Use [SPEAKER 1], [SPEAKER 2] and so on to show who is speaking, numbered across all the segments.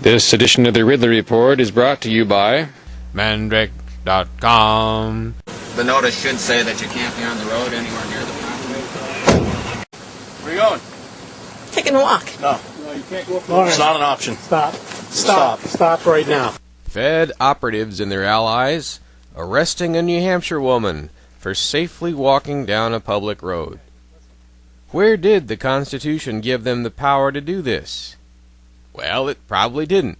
[SPEAKER 1] This edition of the Ridley Report is brought to you by Mandrake.com.
[SPEAKER 2] The notice should say that you can't be on the road anywhere near the property.
[SPEAKER 3] Where are you going?
[SPEAKER 4] Taking a walk.
[SPEAKER 3] No, you can't go up the It's not an option.
[SPEAKER 5] Stop right now.
[SPEAKER 6] Fed operatives and their allies arresting a New Hampshire woman for safely walking down a public road. Where did the Constitution give them the power to do this? Well, it probably didn't.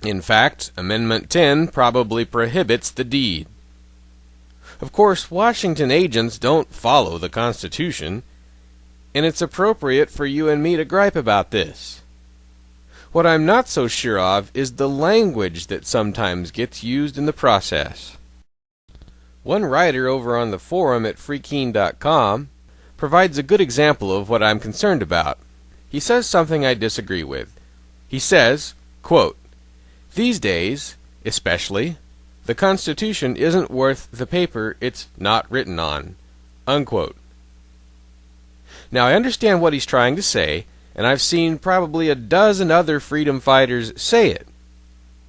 [SPEAKER 6] In fact, Amendment 10 probably prohibits the deed. Of course, Washington agents don't follow the Constitution, and it's appropriate for you and me to gripe about this. What I'm not so sure of is the language that sometimes gets used in the process. One writer over on the forum at freekeene.com provides a good example of what I'm concerned about. He says something I disagree with. He says, quote, "These days, especially, the Constitution isn't worth the paper it's not written on," unquote. Now, I understand what he's trying to say, and I've seen probably a dozen other freedom fighters say it.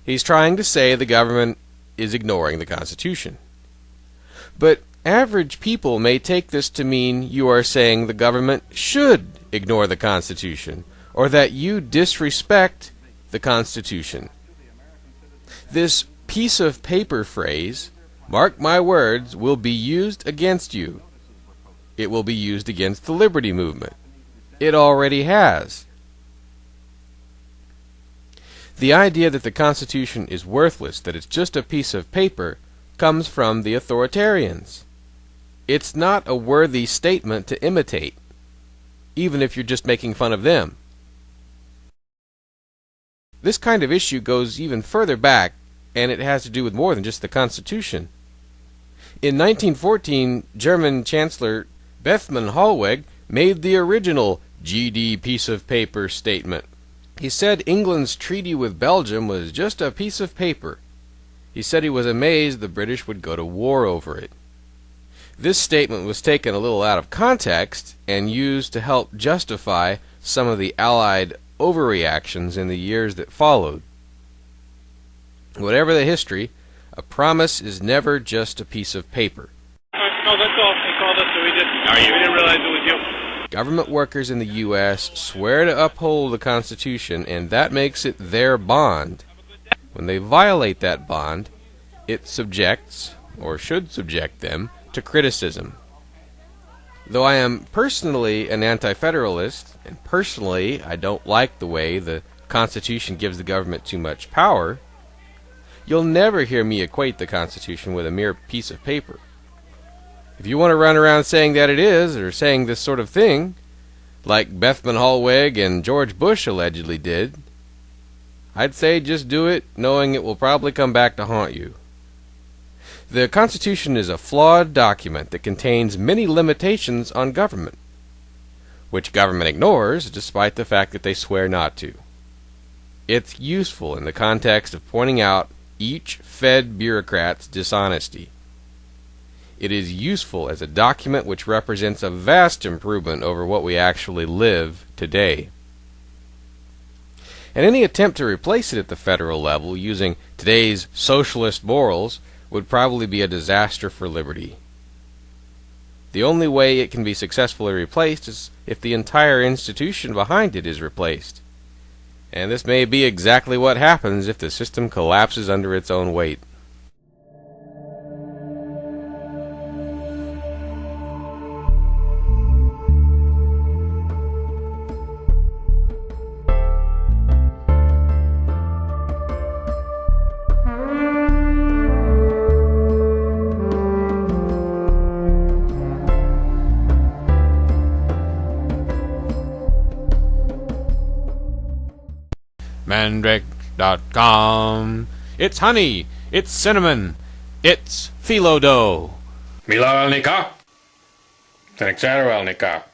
[SPEAKER 6] He's trying to say the government is ignoring the Constitution. But average people may take this to mean you are saying the government should ignore the Constitution, or that you disrespect the Constitution. This piece of paper phrase, mark my words, will be used against you. It will be used against the liberty movement. It already has. The idea that the Constitution is worthless, that it's just a piece of paper, comes from the authoritarians. It's not a worthy statement to imitate, even if you're just making fun of them. This kind of issue goes even further back, and it has to do with more than just the Constitution. In 1914, German Chancellor Bethmann hollweg made the original GD piece of paper statement. He said England's treaty with Belgium was just a piece of paper. He said he was amazed the British would go to war over it. This statement was taken a little out of context and used to help justify some of the Allied overreactions in the years that followed. Whatever the history, a promise is never just a piece of paper.
[SPEAKER 3] No, that's all. They called us, so we didn't realize it was you.
[SPEAKER 6] Government workers in the U.S. swear to uphold the Constitution, and that makes it their bond. When they violate that bond, it subjects, or should subject them, to criticism. Though I am personally an anti-federalist, and personally I don't like the way the Constitution gives the government too much power, you'll never hear me equate the Constitution with a mere piece of paper. If you want to run around saying that it is, or saying this sort of thing, like Bethmann hollweg and George Bush allegedly did, I'd say just do it, knowing it will probably come back to haunt you. The Constitution is a flawed document that contains many limitations on government, which government ignores despite the fact that they swear not to. It's useful in the context of pointing out each Fed bureaucrat's dishonesty. It is useful as a document which represents a vast improvement over what we actually live today. And any attempt to replace it at the federal level using today's socialist morals would probably be a disaster for liberty. The only way it can be successfully replaced is if the entire institution behind it is replaced. And this may be exactly what happens if the system collapses under its own weight. Mandrake.com. It's honey, it's cinnamon, it's phyllo dough.
[SPEAKER 1] Milalnika. Tenexarowelnika.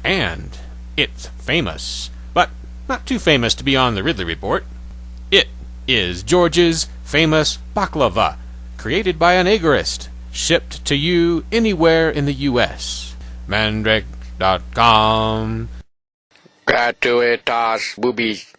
[SPEAKER 6] And it's famous, but not too famous to be on the Ridley Report. It is George's famous baklava, created by an agorist, shipped to you anywhere in the U.S. Mandrake.com.
[SPEAKER 1] Gratuitas boobies.